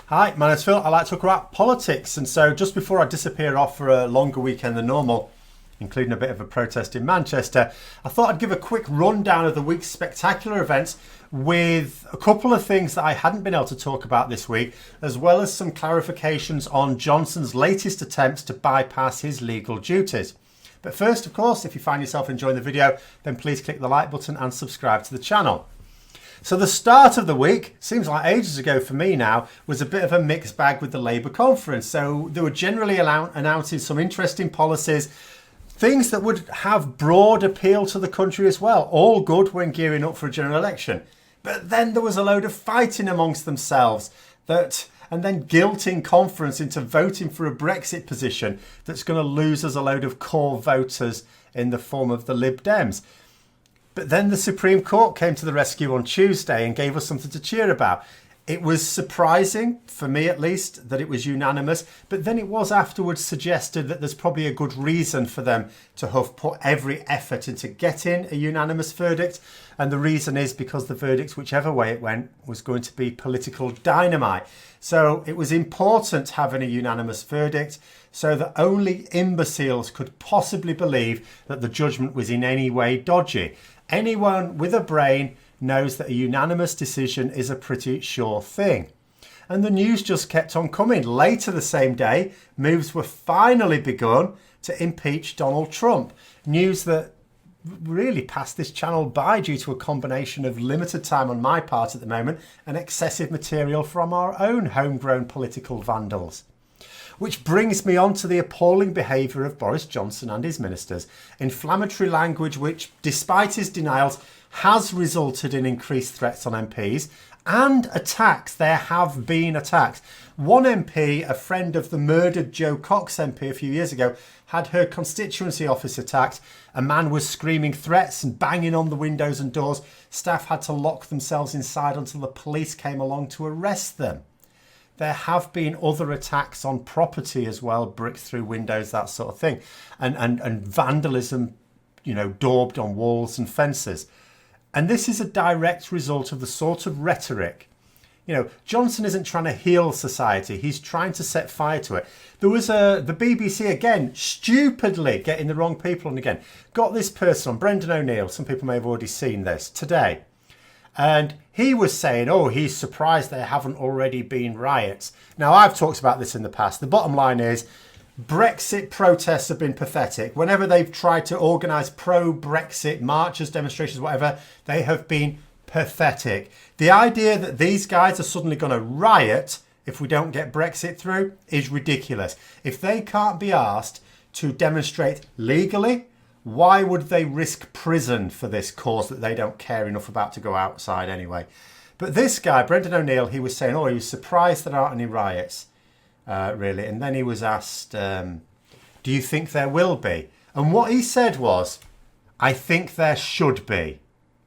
Hi, my name's Phil. I like to talk about politics, and so just before I disappear off for a longer weekend than normal, including a bit of a protest in Manchester, I thought I'd give a quick rundown of the week's spectacular events with a couple of things that I hadn't been able to talk about this week, as well as some clarifications on Johnson's latest attempts to bypass his legal duties. But first, of course, if you find yourself enjoying the video, then please click the like button and subscribe to the channel. So the start of the week, seems like ages ago for me now, was a bit of a mixed bag with the Labour conference. So they were generally announcing some interesting policies, things that would have broad appeal to the country as well. All good when gearing up for a general election. But then there was a load of fighting amongst themselves and then guilting conference into voting for a Brexit position that's going to lose us a load of core voters in the form of the Lib Dems. But then the Supreme Court came to the rescue on Tuesday and gave us something to cheer about. It was surprising, for me at least, that it was unanimous, but then it was afterwards suggested that there's probably a good reason for them to have put every effort into getting a unanimous verdict. And the reason is because the verdict, whichever way it went, was going to be political dynamite. So it was important having a unanimous verdict so that only imbeciles could possibly believe that the judgment was in any way dodgy. Anyone with a brain knows that a unanimous decision is a pretty sure thing. And the news just kept on coming. Later the same day, moves were finally begun to impeach Donald Trump. News that really passed this channel by due to a combination of limited time on my part at the moment and excessive material from our own homegrown political vandals. Which brings me on to the appalling behaviour of Boris Johnson and his ministers. Inflammatory language which, despite his denials, has resulted in increased threats on MPs and attacks. There have been attacks. One MP, a friend of the murdered Jo Cox MP a few years ago, had her constituency office attacked. A man was screaming threats and banging on the windows and doors. Staff had to lock themselves inside until the police came along to arrest them. There have been other attacks on property as well, bricks through windows, that sort of thing. And vandalism, daubed on walls and fences. And this is a direct result of the sort of rhetoric. Johnson isn't trying to heal society. He's trying to set fire to it. There was the BBC, again, stupidly getting the wrong people on again. Got this person on, Brendan O'Neill. Some people may have already seen this today. And he was saying, he's surprised there haven't already been riots. Now, I've talked about this in the past. The bottom line is Brexit protests have been pathetic. Whenever they've tried to organise pro-Brexit marches, demonstrations, whatever, they have been pathetic. The idea that these guys are suddenly going to riot if we don't get Brexit through is ridiculous. If they can't be asked to demonstrate legally, why would they risk prison for this cause that they don't care enough about to go outside anyway? But this guy, Brendan O'Neill, he was saying, he was surprised there aren't any riots, really. And then he was asked, do you think there will be? And what he said was, I think there should be.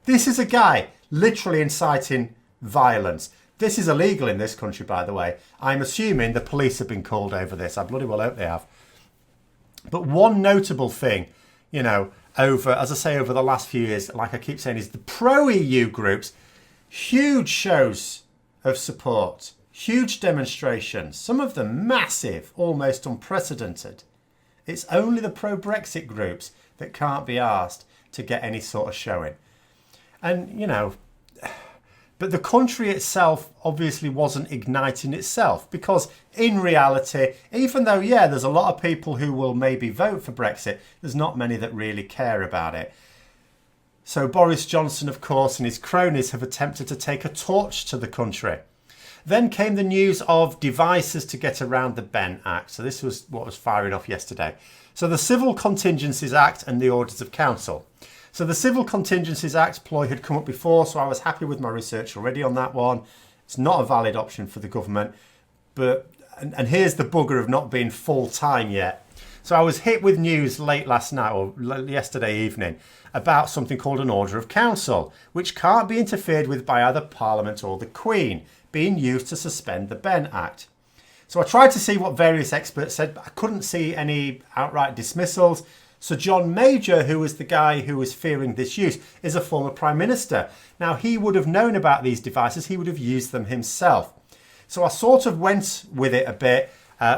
This is a guy literally inciting violence. This is illegal in this country, by the way. I'm assuming the police have been called over this. I bloody well hope they have. But one notable thing, over the last few years, like I keep saying, is the pro-EU groups, huge shows of support, huge demonstrations, some of them massive, almost unprecedented. It's only the pro-Brexit groups that can't be asked to get any sort of showing. And, but the country itself obviously wasn't igniting itself because in reality, even though, there's a lot of people who will maybe vote for Brexit, there's not many that really care about it. So Boris Johnson, of course, and his cronies have attempted to take a torch to the country. Then came the news of devices to get around the Benn Act. So this was what was firing off yesterday. So the Civil Contingencies Act and the Orders of Council. So the Civil Contingencies Act ploy had come up before, so I was happy with my research already on that one. It's not a valid option for the government, and here's the bugger of not being full-time yet. So I was hit with news late last night or yesterday evening about something called an Order of Council, which can't be interfered with by either Parliament or the Queen, being used to suspend the Benn Act. So I tried to see what various experts said, but I couldn't see any outright dismissals. So John Major, who was the guy who was fearing this use, is a former Prime Minister. Now, he would have known about these devices. He would have used them himself. So I sort of went with it a bit,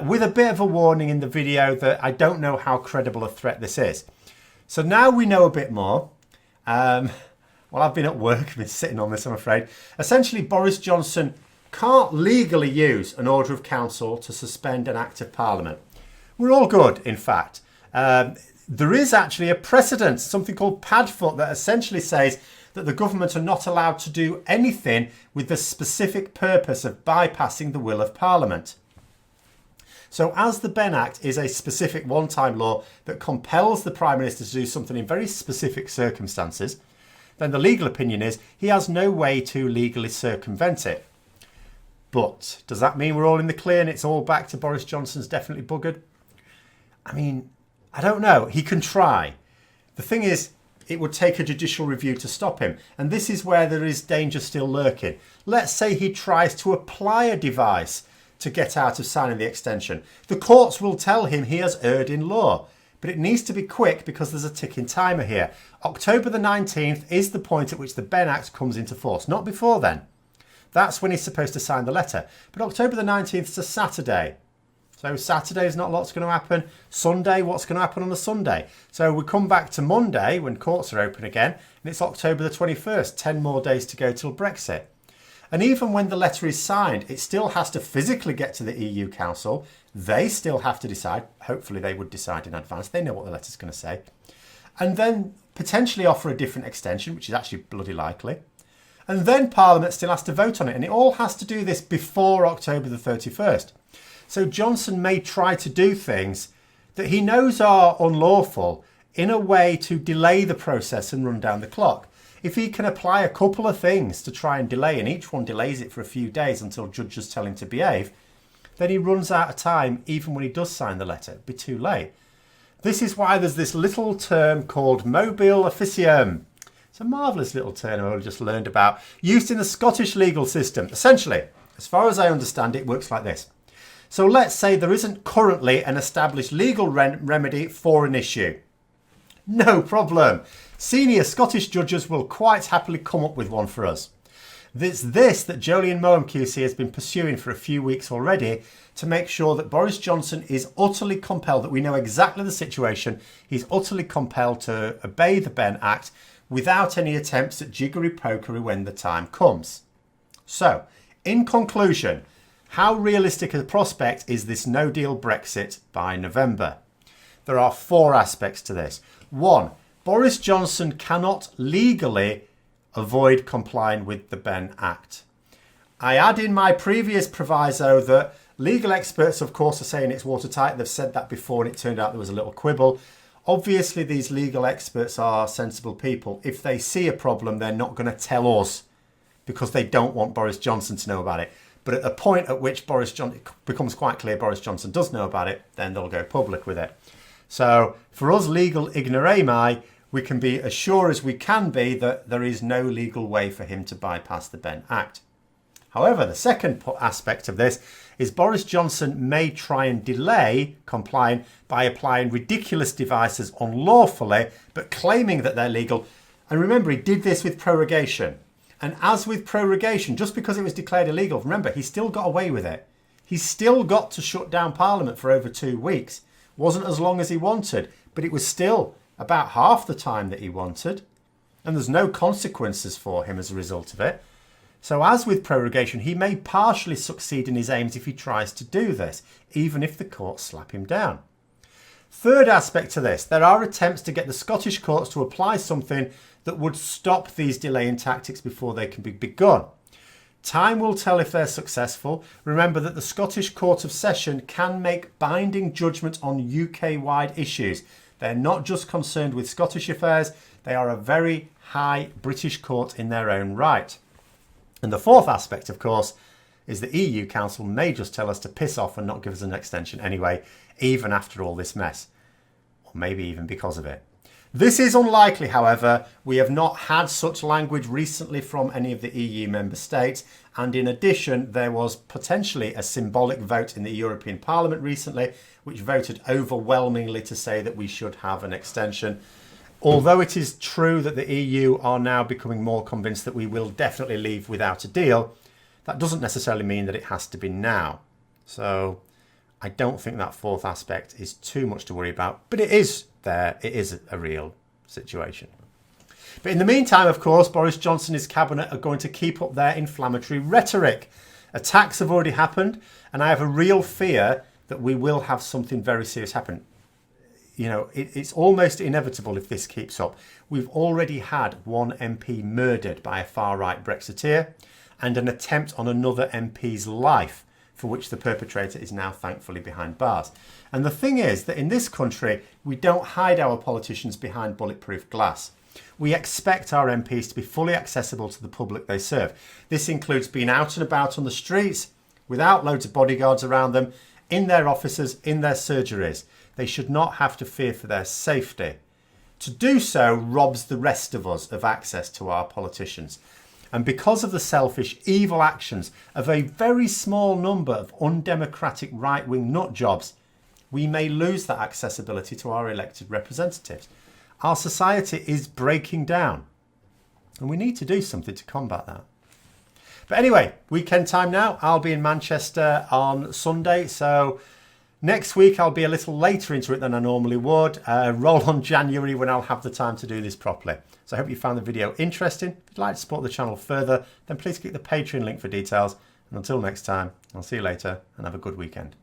with a bit of a warning in the video that I don't know how credible a threat this is. So now we know a bit more. Well, I've been at work, I've been sitting on this, I'm afraid. Essentially, Boris Johnson can't legally use an order of council to suspend an act of parliament. We're all good, in fact. There is actually a precedent, something called Padfoot, that essentially says that the government are not allowed to do anything with the specific purpose of bypassing the will of Parliament. So as the Benn Act is a specific one-time law that compels the Prime Minister to do something in very specific circumstances, then the legal opinion is he has no way to legally circumvent it. But does that mean we're all in the clear and it's all back to Boris Johnson's definitely buggered? I mean, I don't know. He can try. The thing is, it would take a judicial review to stop him. And this is where there is danger still lurking. Let's say he tries to apply a device to get out of signing the extension. The courts will tell him he has erred in law. But it needs to be quick because there's a ticking timer here. October the 19th is the point at which the Benn Act comes into force. Not before then. That's when he's supposed to sign the letter. But October the 19th is a Saturday. So Saturday is not lots going to happen. Sunday, what's going to happen on the Sunday? So we come back to Monday when courts are open again. And it's October the 21st. 10 more days to go till Brexit. And even when the letter is signed, it still has to physically get to the EU Council. They still have to decide. Hopefully they would decide in advance. They know what the letter's going to say. And then potentially offer a different extension, which is actually bloody likely. And then Parliament still has to vote on it. And it all has to do this before October the 31st. So Johnson may try to do things that he knows are unlawful in a way to delay the process and run down the clock. If he can apply a couple of things to try and delay, and each one delays it for a few days until judges tell him to behave, then he runs out of time even when he does sign the letter. It'd be too late. This is why there's this little term called mobile officium. It's a marvellous little term I just learned about, used in the Scottish legal system. Essentially, as far as I understand it, it works like this. So let's say there isn't currently an established legal remedy for an issue. No problem. Senior Scottish judges will quite happily come up with one for us. It's this that Jolyon Moam QC has been pursuing for a few weeks already to make sure that Boris Johnson is utterly compelled, that we know exactly the situation, he's utterly compelled to obey the Benn Act without any attempts at jiggery-pokery when the time comes. So, in conclusion, how realistic a prospect is this no-deal Brexit by November? There are 4 aspects to this. 1, Boris Johnson cannot legally avoid complying with the Benn Act. I add in my previous proviso that legal experts, of course, are saying it's watertight. They've said that before and it turned out there was a little quibble. Obviously, these legal experts are sensible people. If they see a problem, they're not going to tell us because they don't want Boris Johnson to know about it. But at the point at which it becomes quite clear Boris Johnson does know about it, then they'll go public with it. So for us legal ignoramus, we can be as sure as we can be that there is no legal way for him to bypass the Benn Act. However, the second aspect of this is Boris Johnson may try and delay complying by applying ridiculous devices unlawfully, but claiming that they're legal. And remember, he did this with prorogation. And as with prorogation, just because it was declared illegal, remember, he still got away with it. He still got to shut down Parliament for over 2 weeks. Wasn't as long as he wanted, but it was still about half the time that he wanted. And there's no consequences for him as a result of it. So as with prorogation, he may partially succeed in his aims if he tries to do this, even if the courts slap him down. Third aspect to this, there are attempts to get the Scottish courts to apply something that would stop these delaying tactics before they can be begun. Time will tell if they're successful. Remember that the Scottish Court of Session can make binding judgment on UK-wide issues. They're not just concerned with Scottish affairs, they are a very high British court in their own right. And the fourth aspect, of course, is the EU Council may just tell us to piss off and not give us an extension anyway, even after all this mess. Or maybe even because of it. This is unlikely, however. We have not had such language recently from any of the EU member states. And in addition, there was potentially a symbolic vote in the European Parliament recently, which voted overwhelmingly to say that we should have an extension. Although it is true that the EU are now becoming more convinced that we will definitely leave without a deal, That doesn't necessarily mean that it has to be now. So I don't think that fourth aspect is too much to worry about, but it is there. It is a real situation. But in the meantime, of course, Boris Johnson and his cabinet are going to keep up their inflammatory rhetoric. Attacks have already happened, and I have a real fear that we will have something very serious happen. You know, it's almost inevitable if this keeps up. We've already had one MP murdered by a far-right Brexiteer and an attempt on another MP's life, for which the perpetrator is now thankfully behind bars. And the thing is that in this country, we don't hide our politicians behind bulletproof glass. We expect our MPs to be fully accessible to the public they serve. This includes being out and about on the streets, without loads of bodyguards around them, in their offices, in their surgeries. They should not have to fear for their safety. To do so robs the rest of us of access to our politicians. And because of the selfish, evil actions of a very small number of undemocratic right-wing nutjobs, we may lose that accessibility to our elected representatives. Our society is breaking down, and we need to do something to combat that. But anyway, weekend time now. I'll be in Manchester on Sunday, so next week I'll be a little later into it than I normally would. Roll on January when I'll have the time to do this properly. So I hope you found the video interesting. If you'd like to support the channel further, then please click the Patreon link for details. And until next time, I'll see you later and have a good weekend.